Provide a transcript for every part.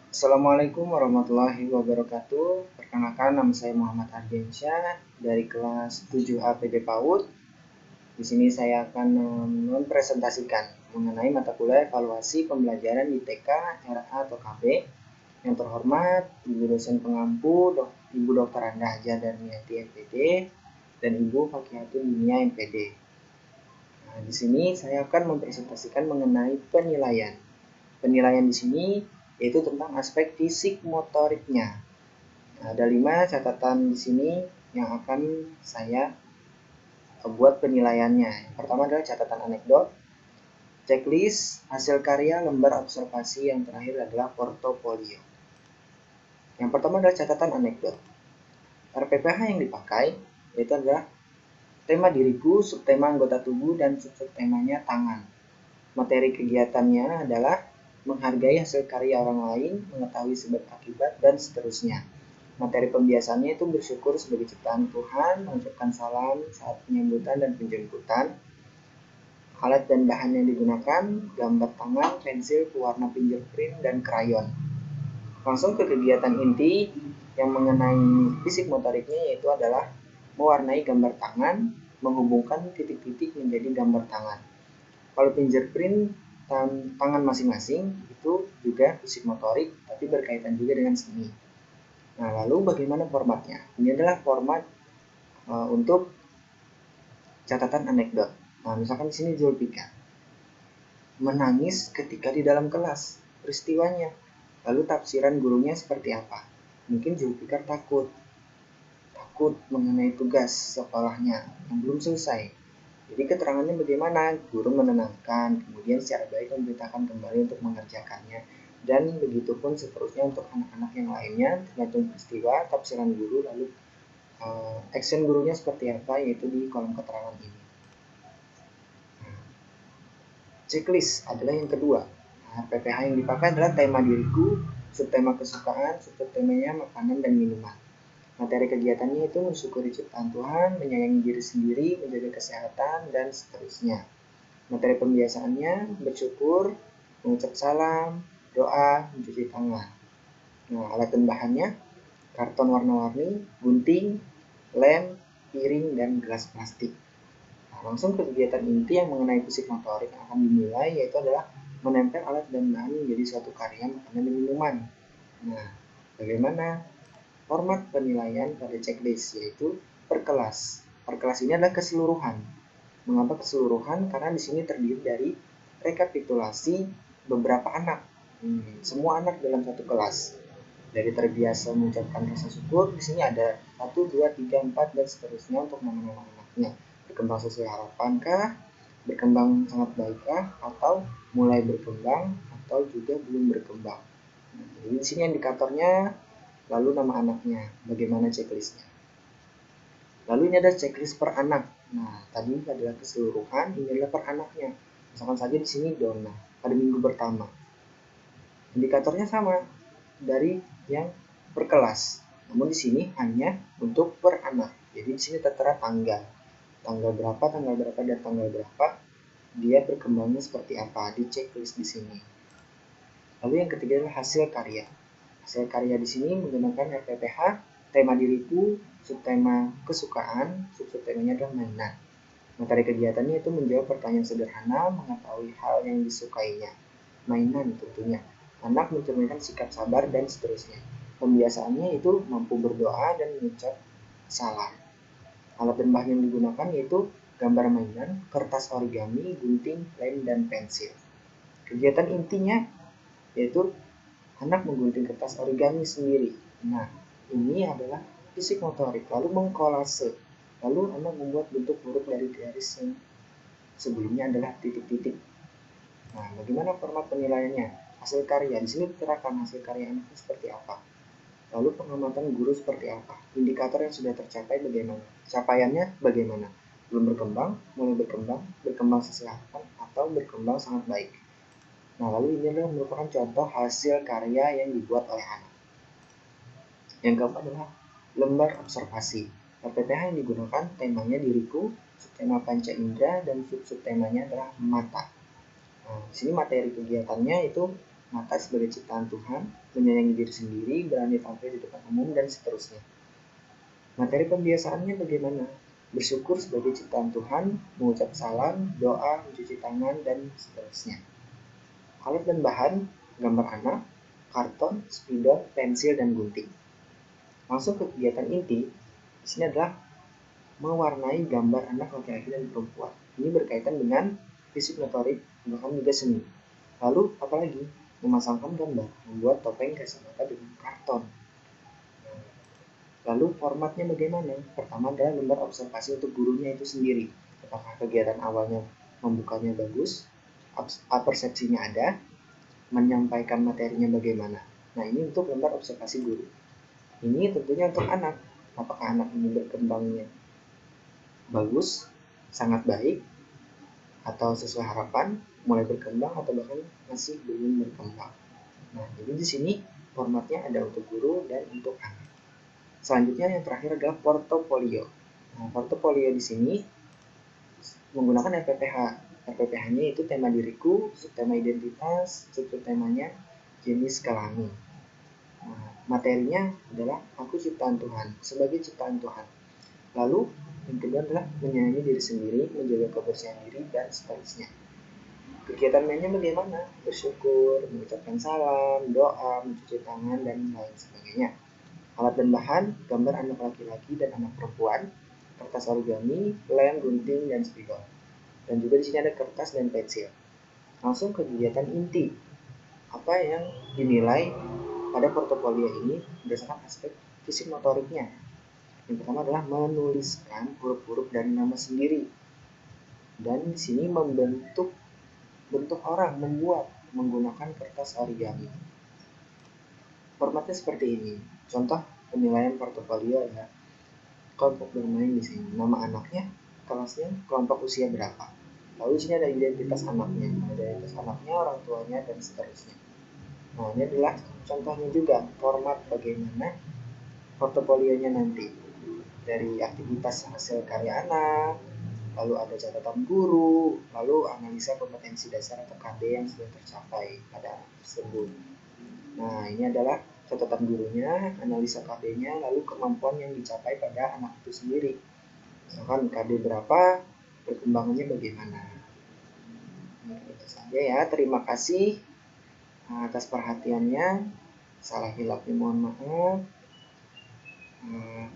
Assalamualaikum warahmatullahi wabarakatuh. Perkenalkan, nama saya Muhammad Ardiansyah dari kelas 7A PD PAUD. Di sini saya akan mempresentasikan mengenai mata kuliah evaluasi pembelajaran ITK, RA atau KB. Yang terhormat Ibu dosen pengampu, Ibu Dr. Anda Haja Darmiati MPD dan Ibu Fakihatun Dunia MPD. Nah, di sini saya akan mempresentasikan mengenai penilaian. Penilaian di sini yaitu tentang aspek fisik motoriknya. Nah, ada 5 catatan di sini yang akan saya buat penilaiannya. Yang pertama adalah catatan anekdot, checklist, hasil karya, lembar observasi, yang terakhir adalah portofolio. Yang pertama adalah catatan anekdot. RPPH yang dipakai yaitu adalah tema diriku, subtema anggota tubuh, dan subtemanya tangan. Materi kegiatannya adalah menghargai hasil karya orang lain, mengetahui sebab akibat, dan seterusnya. Materi pembiasaannya itu bersyukur sebagai ciptaan Tuhan, mengucapkan salam saat penyambutan dan penjemputan. Alat dan bahan yang digunakan, gambar tangan, pensil, pewarna fingerprint, dan krayon. Langsung ke kegiatan inti yang mengenai fisik motoriknya, yaitu adalah mewarnai gambar tangan, menghubungkan titik-titik menjadi gambar tangan. Kalau fingerprint tangan masing-masing itu juga fisik motorik, tapi berkaitan juga dengan seni. Nah, lalu bagaimana formatnya? Ini adalah format untuk catatan anekdot. Nah, misalkan di sini Zulfikar menangis ketika di dalam kelas, peristiwanya. Lalu tafsiran gurunya seperti apa? Mungkin Zulfikar takut mengenai tugas sekolahnya yang belum selesai. Jadi keterangannya bagaimana? Guru menenangkan, kemudian secara baik memberitakan kembali untuk mengerjakannya. Dan begitu pun seterusnya untuk anak-anak yang lainnya, tergantung peristiwa, tafsiran guru, lalu action gurunya seperti apa, yaitu di kolom keterangan ini. Checklist adalah yang kedua. PPH yang dipakai adalah tema diriku, subtema kesukaan, subtemanya makanan dan minuman. Materi kegiatannya itu mensyukuri ciptaan Tuhan, menyayangi diri sendiri, menjaga kesehatan, dan seterusnya. Materi pembiasaannya bersyukur, mengucap salam, doa, mencuci tangan. Nah, alat dan bahannya karton warna-warni, gunting, lem, piring, dan gelas plastik. Nah, langsung ke kegiatan inti yang mengenai fisik motorik yang akan dimulai, yaitu adalah menempel alat dan bahan menjadi suatu karya makanan dan minuman. Nah, bagaimana format penilaian pada checklist, yaitu per kelas. Per kelas ini adalah keseluruhan. Mengapa keseluruhan? Karena di sini terdiri dari rekapitulasi beberapa anak. Semua anak dalam satu kelas. Dari terbiasa mengucapkan rasa syukur, di sini ada 1, 2, 3, 4, dan seterusnya untuk nama-nama anaknya. Berkembang sesuai harapankah? Berkembang sangat baikkah? Atau mulai berkembang? Atau juga belum berkembang? Jadi di sini indikatornya, lalu nama anaknya, bagaimana checklistnya. Lalu ini ada checklist per anak. Nah, tadi adalah keseluruhan, ini adalah per anaknya. Misalkan saja di sini Donna pada minggu pertama. Indikatornya sama dari yang per kelas. Namun di sini hanya untuk per anak. Jadi di sini tertera tanggal. Tanggal berapa, dan tanggal berapa dia berkembangnya seperti apa di checklist di sini. Lalu yang ketiga adalah hasil karya. Hasil karya di sini menggunakan RPPH, tema diriku, subtema kesukaan, subtemanya adalah mainan. Materi kegiatannya itu menjawab pertanyaan sederhana, mengetahui hal yang disukainya. Mainan tentunya. Anak mencerminkan sikap sabar dan seterusnya. Pembiasaannya itu mampu berdoa dan mengucap salam. Alat dan bahan yang digunakan yaitu gambar mainan, kertas origami, gunting, lem, dan pensil. Kegiatan intinya yaitu anak menggunting kertas origami sendiri. Nah, ini adalah fisik motorik. Lalu mengkolase. Lalu anak membuat bentuk huruf dari garis yang sebelumnya adalah titik-titik. Nah, bagaimana format penilaiannya? Hasil karya. Di sini tertera hasil karya anak seperti apa. Lalu pengamatan guru seperti apa. Indikator yang sudah tercapai bagaimana. Capaiannya bagaimana. Belum berkembang, mulai berkembang, berkembang sesuai harapan, atau berkembang sangat baik. Nah, lalu ini adalah merupakan contoh hasil karya yang dibuat oleh anak. Yang keempat adalah lembar observasi. RPPH yang digunakan temanya diriku, subtema panca indera, dan subtemanya adalah mata. Nah, di sini materi kegiatannya itu mata sebagai ciptaan Tuhan, menyayangi diri sendiri, berani tampil di depan umum, dan seterusnya. Materi pembiasaannya bagaimana? Bersyukur sebagai ciptaan Tuhan, mengucap salam, doa, mencuci tangan, dan seterusnya. Alat dan bahan, gambar anak, karton, spidol, pensil, dan gunting. Langsung ke kegiatan inti, di sini adalah mewarnai gambar anak laki-laki dan perempuan. Ini berkaitan dengan fisik motorik, bahkan juga seni. Lalu, apalagi? Memasangkan gambar, membuat topeng kacamata dengan karton. Lalu formatnya bagaimana? Pertama adalah lembar observasi untuk gurunya itu sendiri. Apakah kegiatan awalnya membukanya bagus, persepsinya ada, menyampaikan materinya bagaimana. Nah, ini untuk lembar observasi guru. Ini tentunya untuk anak. Apakah anak ini berkembangnya bagus, sangat baik, atau sesuai harapan, mulai berkembang atau bahkan masih belum berkembang. Nah, jadi di sini formatnya ada untuk guru dan untuk anak. Selanjutnya yang terakhir adalah portofolio. Nah, portofolio di sini menggunakan RPPH. RPPH-nya itu tema diriku, subtema identitas, subtemanya jenis kelamin. Nah, materinya adalah aku ciptaan Tuhan, sebagai ciptaan Tuhan. Lalu yang kedua adalah menyayangi diri sendiri, menjaga kebersihan diri, dan seterusnya. Kegiatan mainnya bagaimana? Bersyukur, mengucapkan salam, doa, mencuci tangan, dan lain sebagainya. Alat dan bahan, gambar anak laki-laki dan anak perempuan, kertas origami, lem, gunting, dan spidol. Dan juga di sini ada kertas dan pensil. Langsung ke kegiatan inti. Apa yang dinilai pada portofolio ini berdasarkan aspek fisik motoriknya. Yang pertama adalah menuliskan huruf-huruf dari nama sendiri. Dan di sini membentuk bentuk orang, membuat menggunakan kertas origami. Formatnya seperti ini. Contoh penilaian portofolio ya. Kelompok bermain di sini. Nama anaknya, kelasnya, kelompok usia berapa. Lalu di sini ada identitas anaknya. Identitas anaknya, orang tuanya, dan seterusnya. Nah, ini adalah contohnya juga format bagaimana portofolionya nanti. Dari aktivitas hasil karya anak, lalu ada catatan guru, lalu analisa kompetensi dasar atau KD yang sudah tercapai pada anak tersebut. Nah, ini adalah catatan gurunya, analisa KD-nya, lalu kemampuan yang dicapai pada anak itu sendiri. Misalkan KD berapa, perkembangannya bagaimana. Nah, itu saja ya. Terima kasih atas perhatiannya. Salah hilapnya mohon maaf.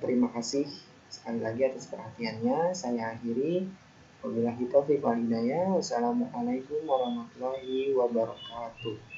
Terima kasih sekali lagi atas perhatiannya. Saya akhiri. Wabillahi taufiq wal hidayah. Wassalamualaikum warahmatullahi wabarakatuh.